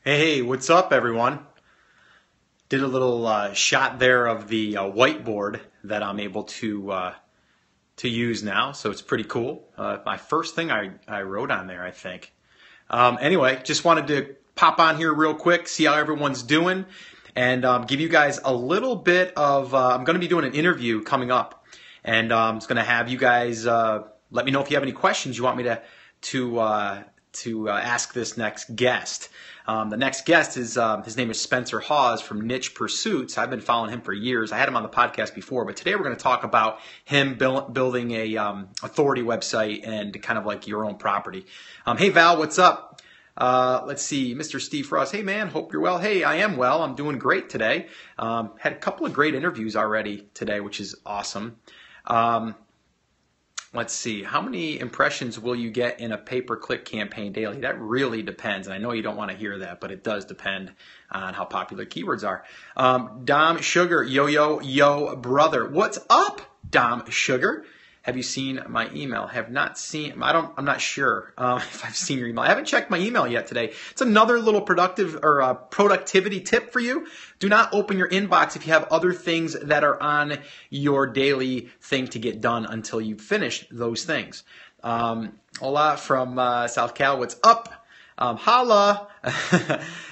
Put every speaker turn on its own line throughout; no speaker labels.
Hey, what's up, everyone? Did a little shot there of the whiteboard that I'm able to use now, so it's pretty cool. My first thing I wrote on there, I think. Anyway, just wanted to pop on here real quick, see how everyone's doing, and give you guys a little bit of. I'm going to be doing an interview coming up, and I'm just going to have you guys let me know if you have any questions you want me to ask this next guest. The next guest is his name is Spencer Hawes from Niche Pursuits. I've been following him for years. I had him on the podcast before, but today we're going to talk about him building a authority website and kind of like your own property. Hey Val, what's up? Let's see, Mr. Steve Frost. Hey man, hope you're well. Hey, I am well. I'm doing great today. Had a couple of great interviews already today, which is awesome. Let's see, how many impressions will you get in a pay-per-click campaign daily? That really depends, and I know you don't want to hear that, but it does depend on how popular keywords are. Dom Sugar, yo, brother. What's up, Dom Sugar? Have you seen my email? Have not seen. I'm not sure if I've seen your email. I haven't checked my email yet today. It's another little productivity tip for you. Do not open your inbox if you have other things that are on your daily thing to get done until you've finished those things. Hola from South Cal. What's up? Holla.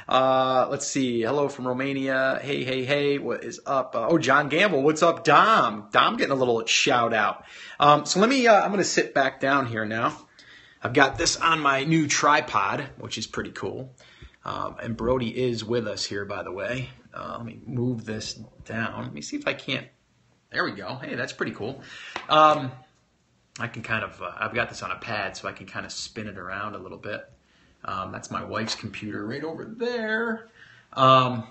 Let's see. Hello from Romania. Hey. What is up? John Gamble. What's up, Dom? Dom getting a little shout out. So let me, I'm going to sit back down here now. I've got this on my new tripod, which is pretty cool. And Brody is with us here, by the way. Let me move this down. Let me see if I can't. There we go. Hey, that's pretty cool. I can kind of, I've got this on a pad, so I can kind of spin it around a little bit. That's my wife's computer right over there. Yeah.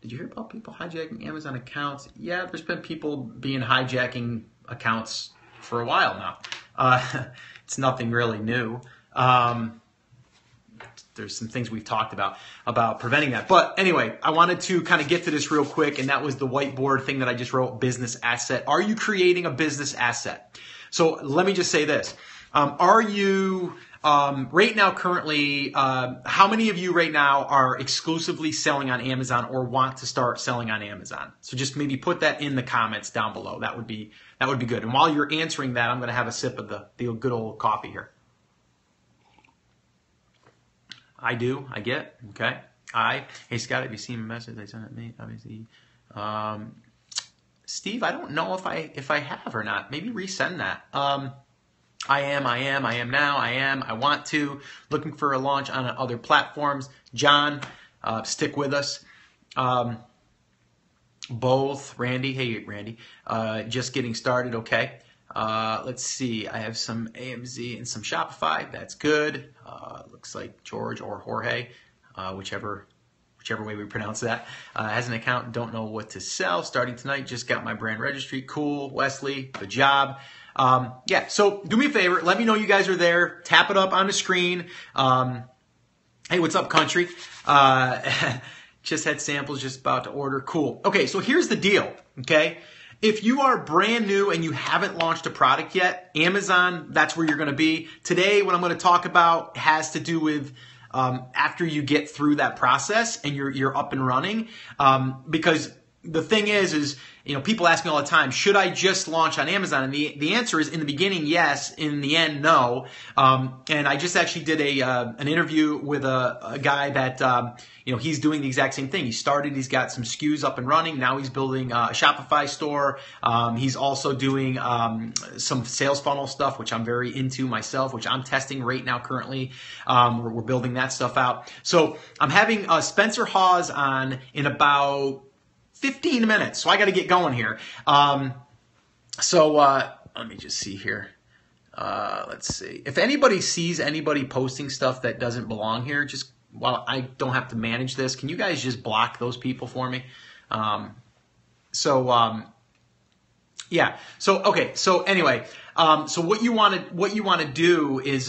Did you hear about people hijacking Amazon accounts? Yeah, there's been people being hijacking accounts for a while now. It's nothing really new. There's some things we've talked about preventing that. But anyway, I wanted to kind of get to this real quick, and that was the whiteboard thing that I just wrote, business asset. Are you creating a business asset? So let me just say this. Are you... right now, currently, how many of you right now are exclusively selling on Amazon or want to start selling on Amazon? So just maybe put that in the comments down below. That would be good. And while you're answering that, I'm going to have a sip of the good old coffee here. I do. I get. Okay. Hey Scott, have you seen my message? They sent it me. Obviously. Steve, I don't know if I have or not. Maybe resend that. I am now, I want to, looking for a launch on other platforms. John, stick with us. Both, Randy, hey Randy, just getting started, okay. Let's see, I have some AMZ and some Shopify, that's good. Looks like George or Jorge, whichever way we pronounce that, has an account, don't know what to sell, starting tonight, just got my brand registry, cool. Wesley, good job. So do me a favor, let me know you guys are there, tap it up on the screen. Hey, what's up, country? Just had samples, just about to order, cool. Okay, so here's the deal, okay? If you are brand new and you haven't launched a product yet, Amazon, that's where you're gonna be. Today, what I'm gonna talk about has to do with after you get through that process and you're up and running, because the thing is, people ask me all the time, should I just launch on Amazon? And the answer is, in the beginning, yes. In the end, no. And I just actually did an interview with a guy that, he's doing the exact same thing. He's got some SKUs up and running. Now he's building a Shopify store. He's also doing some sales funnel stuff, which I'm very into myself, which I'm testing right now currently. We're building that stuff out. So I'm having Spencer Hawes on in about 15 minutes, so I got to get going here. Let me just see here. Let's see. If anybody sees anybody posting stuff that doesn't belong here, just while I don't have to manage this, can you guys just block those people for me? So what you want to do is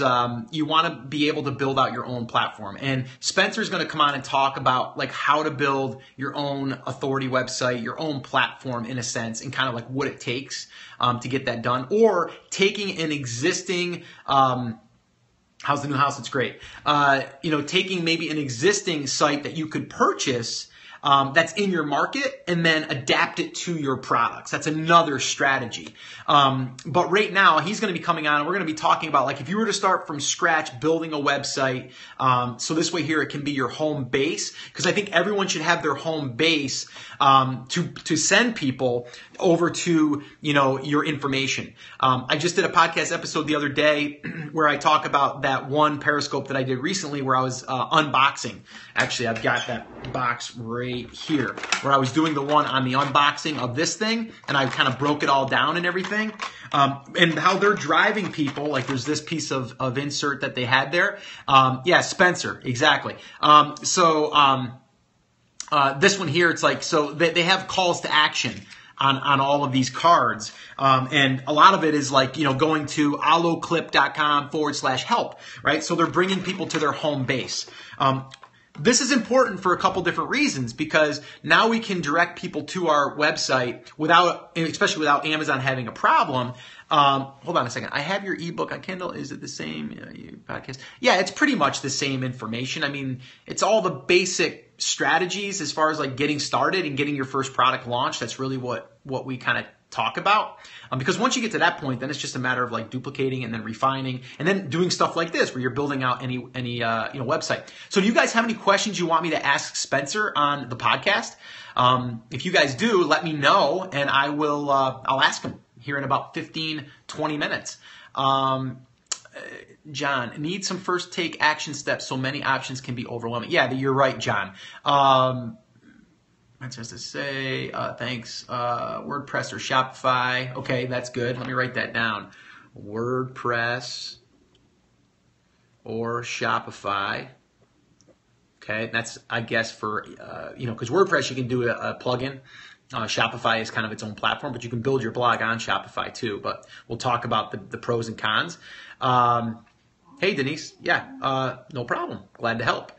you want to be able to build out your own platform. And Spencer's going to come on and talk about like how to build your own authority website, your own platform in a sense, and kind of like what it takes to get that done, or taking an existing How's the new house? It's great. Taking maybe an existing site that you could purchase that's in your market and then adapt it to your products. That's another strategy. But right now, he's going to be coming on and we're going to be talking about, like, if you were to start from scratch building a website, so this way here it can be your home base, because I think everyone should have their home base to send people over to, your information. I just did a podcast episode the other day where I talk about that one Periscope that I did recently where I was unboxing. Actually, I've got that box right here where I was doing the one on the unboxing of this thing, and I kind of broke it all down and everything. And how they're driving people, like there's this piece of insert that they had there. Yeah, Spencer, exactly. This one here, it's like, so they have calls to action on all of these cards. And a lot of it is like, going to alloclip.com/help, right? So they're bringing people to their home base. This is important for a couple different reasons, because now we can direct people to our website especially without Amazon having a problem. Hold on a second. I have your ebook on Kindle. Is it the same your podcast? Yeah, it's pretty much the same information. I mean, it's all the basic strategies as far as like getting started and getting your first product launched. That's really what we kind of talk about. Because once you get to that point, then it's just a matter of like duplicating and then refining and then doing stuff like this where you're building out any website. So do you guys have any questions you want me to ask Spencer on the podcast? If you guys do, let me know and I will, I'll ask him here in about 15, 20 minutes. John, need some first take action steps so many options can be overwhelming. Yeah, you're right, John. That's just to say, thanks. WordPress or Shopify. Okay, that's good. Let me write that down. WordPress or Shopify. Okay, that's, I guess, for, because WordPress, you can do a plugin. Shopify is kind of its own platform, but you can build your blog on Shopify too. But we'll talk about the pros and cons. Hey, Denise. Yeah, no problem. Glad to help.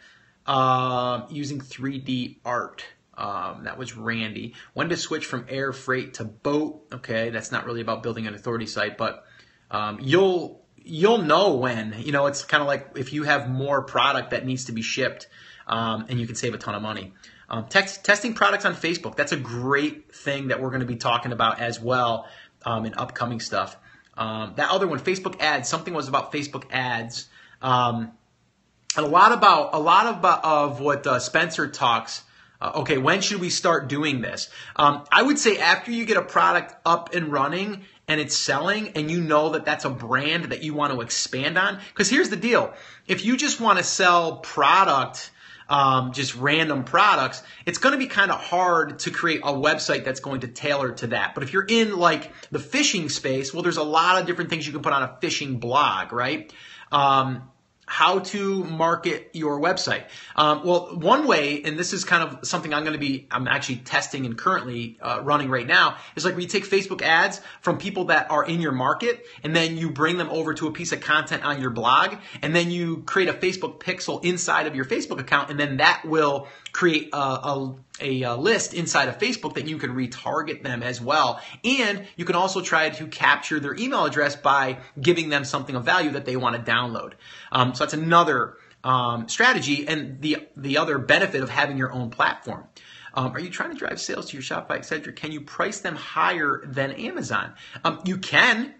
Using 3D art. That was Randy. When to switch from air freight to boat? Okay, that's not really about building an authority site, but you'll know when. It's kind of like if you have more product that needs to be shipped, and you can save a ton of money. Testing products on Facebook. That's a great thing that we're going to be talking about as well in upcoming stuff. That other one, Facebook ads. Something was about Facebook ads. And a lot of what Spencer talks. Okay, when should we start doing this? I would say after you get a product up and running and it's selling and you know that that's a brand that you want to expand on. Because here's the deal. If you just want to sell product, just random products, it's going to be kind of hard to create a website that's going to tailor to that. But if you're in like the fishing space, well, there's a lot of different things you can put on a fishing blog, right? How to market your website. Well, one way, and this is kind of something I'm actually testing and currently running right now, is like when you take Facebook ads from people that are in your market, and then you bring them over to a piece of content on your blog, and then you create a Facebook pixel inside of your Facebook account, and then that will create a list inside of Facebook that you can retarget them as well. And you can also try to capture their email address by giving them something of value that they want to download. So that's another strategy and the other benefit of having your own platform. Are you trying to drive sales to your Shopify, etc.? Can you price them higher than Amazon? You can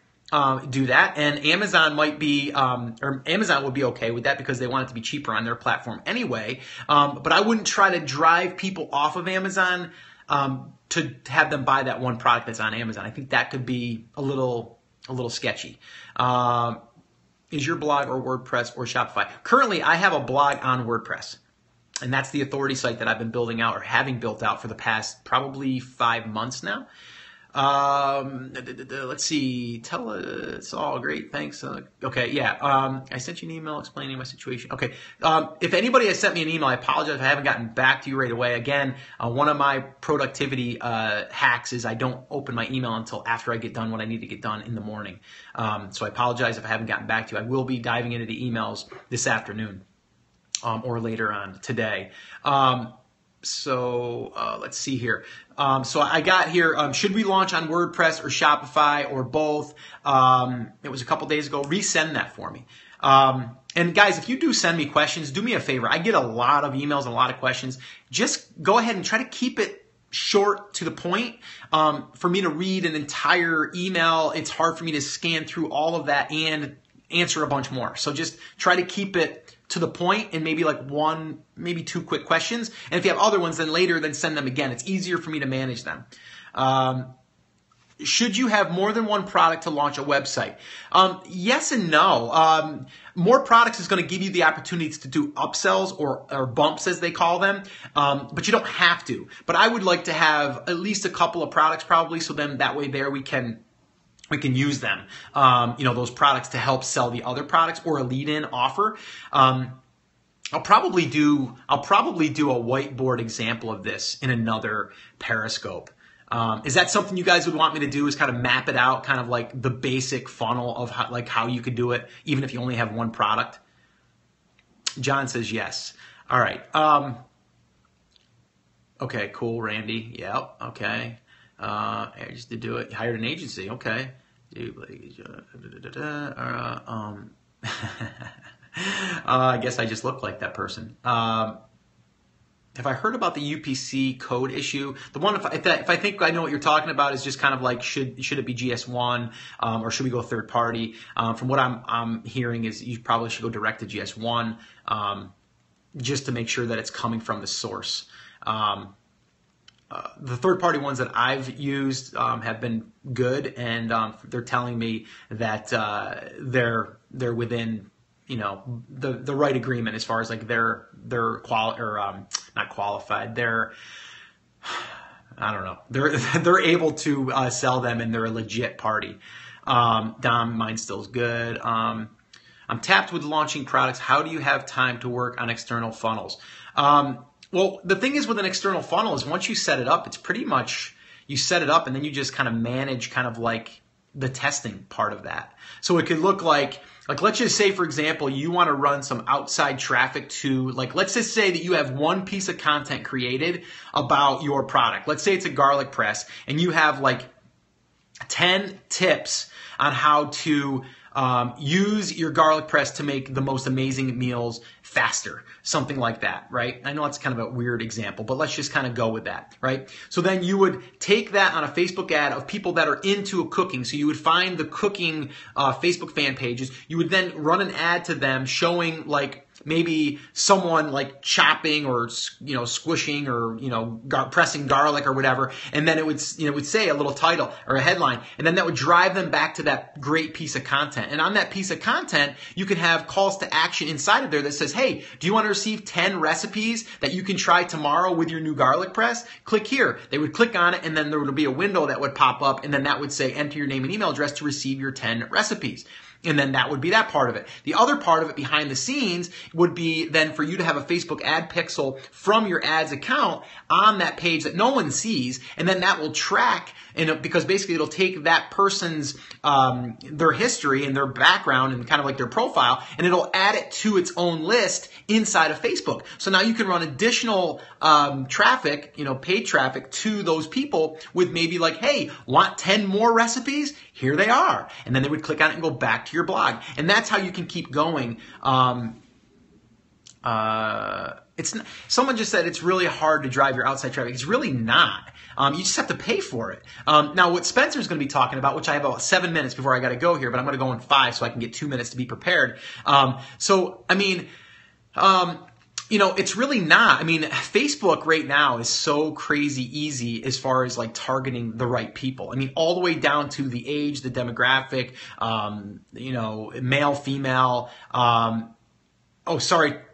do that, and Amazon might be, or Amazon would be okay with that because they want it to be cheaper on their platform anyway. But I wouldn't try to drive people off of Amazon to have them buy that one product that's on Amazon. I think that could be a little sketchy. Is your blog or WordPress or Shopify? Currently, I have a blog on WordPress. And that's the authority site that I've been building out or having built out for the past probably 5 months now. Let's see. It's all great. Thanks. Okay. Yeah. I sent you an email explaining my situation. Okay. If anybody has sent me an email, I apologize if I haven't gotten back to you right away. Again, one of my productivity hacks is I don't open my email until after I get done what I need to get done in the morning. So I apologize if I haven't gotten back to you. I will be diving into the emails this afternoon or later on today. Let's see here. So I got here, should we launch on WordPress or Shopify or both? It was a couple days ago. Resend that for me. And guys, if you do send me questions, do me a favor. I get a lot of emails and a lot of questions. Just go ahead and try to keep it short to the point. For me to read an entire email, it's hard for me to scan through all of that and answer a bunch more. So just try to keep it to the point and maybe like one, maybe two quick questions. And if you have other ones, then later, then send them again. It's easier for me to manage them. Should you have more than one product to launch a website? Yes and no. More products is going to give you the opportunities to do upsells or bumps, as they call them, but you don't have to. But I would like to have at least a couple of products probably, so then that way there we can use them, those products to help sell the other products or a lead-in offer. I'll probably do a whiteboard example of this in another Periscope. Is that something you guys would want me to do, is kind of map it out, kind of like the basic funnel of how you could do it, even if you only have one product? John says yes. All right. Okay, cool, Randy. Yep, okay. I just did do it. Hired an agency. Okay. I guess I just look like that person. Have I heard about the UPC code issue? The one, if I think I know what you're talking about, is just kind of like, should it be GS1 or should we go third party? From what I'm hearing is you probably should go direct to GS1 just to make sure that it's coming from the source. The third party ones that I've used have been good, and they're telling me that they're within the right agreement as far as like they're not qualified. I don't know. They're able to sell them, and they're a legit party. Dom, mine still's good. I'm tapped with launching products. How do you have time to work on external funnels? Well, the thing is with an external funnel is once you set it up, it's pretty much you set it up and then you just kind of manage kind of like the testing part of that. So it could look like let's just say, for example, you want to run some outside traffic to, like, let's just say that you have one piece of content created about your product. Let's say it's a garlic press, and you have like 10 tips on how to use your garlic press to make the most amazing meals faster, something like that, right? I know it's kind of a weird example, but let's just kind of go with that, right? So then you would take that on a Facebook ad of people that are into cooking. So you would find the cooking Facebook fan pages. You would then run an ad to them showing like maybe someone like chopping or squishing or pressing garlic or whatever, and then it would say a little title or a headline, and then that would drive them back to that great piece of content. And on that piece of content, you can have calls to action inside of there that says, hey, do you want to receive 10 recipes that you can try tomorrow with your new garlic press? Click here. They would click on it, and then there would be a window that would pop up, and then that would say enter your name and email address to receive your 10 recipes. And then that would be that part of it. The other part of it behind the scenes would be then for you to have a Facebook ad pixel from your ads account on that page that no one sees. And then that will track, because basically it'll take that person's, their history and their background and kind of like their profile, and it'll add it to its own list inside of Facebook. So now you can run additional traffic, paid traffic to those people with maybe like, hey, want 10 more recipes? Here they are. And then they would click on it and go back to your blog. And that's how you can keep going. Someone just said it's really hard to drive your outside traffic. It's really not. You just have to pay for it. Now, what Spencer's going to be talking about, which I have about 7 minutes before I got to go here, but I'm going to go in 5 so I can get 2 minutes to be prepared. It's really not. Facebook right now is so crazy easy as far as like targeting the right people. All the way down to the age, the demographic, male, female.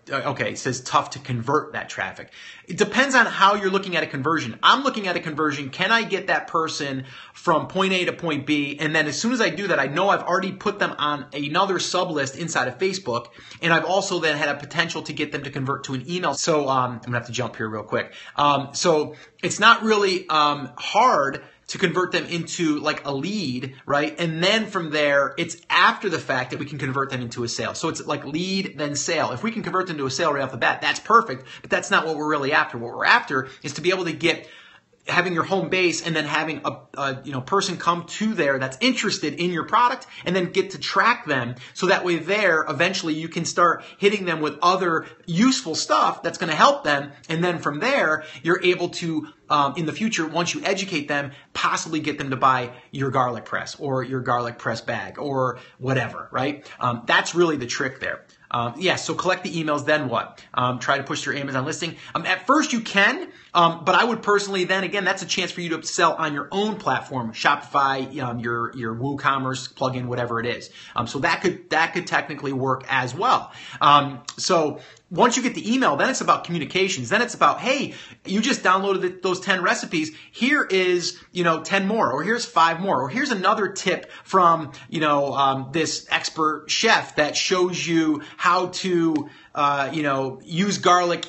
Okay, it says tough to convert that traffic. It depends on how you're looking at a conversion. I'm looking at a conversion. Can I get that person from point A to point B? And then as soon as I do that, I know I've already put them on another sub list inside of Facebook. And I've also then had a potential to get them to convert to an email. So I'm going to have to jump here real quick. So it's not really hard to convert them into like a lead, right? And then from there, it's after the fact that we can convert them into a sale. So it's like lead, then sale. If we can convert them to a sale right off the bat, that's perfect, but that's not what we're really after. What we're after is to be able to get having your home base and then having a person come to there that's interested in your product and then get to track them. So that way there, eventually you can start hitting them with other useful stuff that's going to help them. And then from there, you're able to, in the future, once you educate them, possibly get them to buy your garlic press or your garlic press bag or whatever, right? That's really the trick there. So collect the emails, then what? Try to push your Amazon listing. At first you can, but I would personally then, again, that's a chance for you to sell on your own platform, Shopify, your WooCommerce plugin, whatever it is. So that could technically work as well. So once you get the email, then it's about communications. Then it's about, hey, you just downloaded those 10 recipes. Here is, 10 more, or here's 5 more, or here's another tip from, this expert chef that shows you how to, use garlic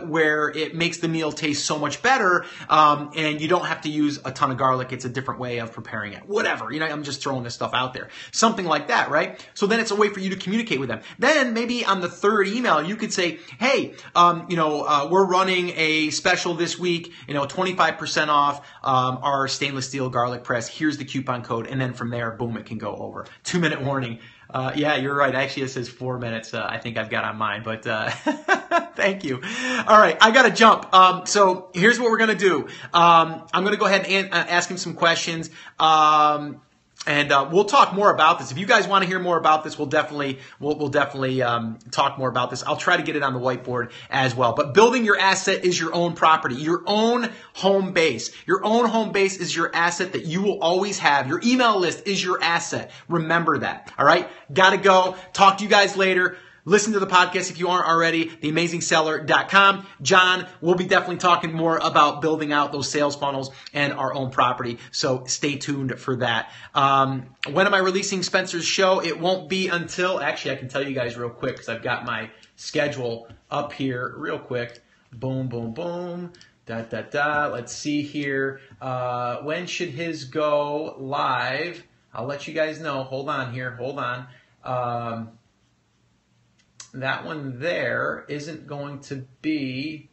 where it makes the meal taste so much better, and you don't have to use a ton of garlic. It's a different way of preparing it. Whatever, I'm just throwing this stuff out there. Something like that, right? So then it's a way for you to communicate with them. Then maybe on the third email, you could say, hey, we're running a special this week, 25% off our stainless steel garlic press. Here's the coupon code. And then from there, boom, it can go over. 2-minute warning. Yeah, you're right. Actually, it says 4 minutes. I think I've got on mine, but thank you. All right, I got to jump. So here's what we're going to do. I'm going to go ahead and ask him some questions. And we'll talk more about this. If you guys want to hear more about this, we'll definitely talk more about this. I'll try to get it on the whiteboard as well. But building your asset is your own property, your own home base. Your own home base is your asset that you will always have. Your email list is your asset. Remember that. All right? Got to go. Talk to you guys later. Listen to the podcast if you aren't already, theamazingseller.com. John, we'll be definitely talking more about building out those sales funnels and our own property. So stay tuned for that. When am I releasing Spencer's show? It won't be until, actually, I can tell you guys real quick because I've got my schedule up here real quick. Boom, boom, boom. Let's see here. When should his go live? I'll let you guys know. Hold on here. Hold on. That one there isn't going to be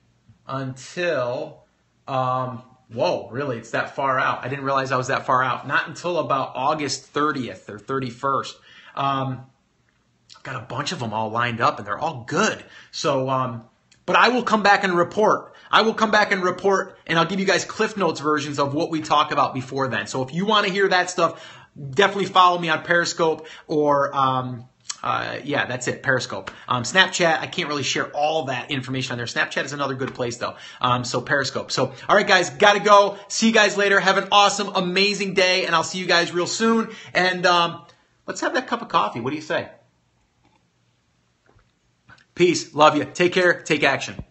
until, whoa, really, it's that far out. I didn't realize I was that far out. Not until about August 30th or 31st. I've got a bunch of them all lined up, and they're all good. So, but I will come back and report. And I'll give you guys Cliff Notes versions of what we talk about before then. So if you want to hear that stuff, definitely follow me on Periscope or... yeah, that's it, Periscope. Snapchat, I can't really share all that information on there. Snapchat is another good place, though. So Periscope. So, all right, guys, got to go. See you guys later. Have an awesome, amazing day, and I'll see you guys real soon. And let's have that cup of coffee. What do you say? Peace. Love you. Take care. Take action.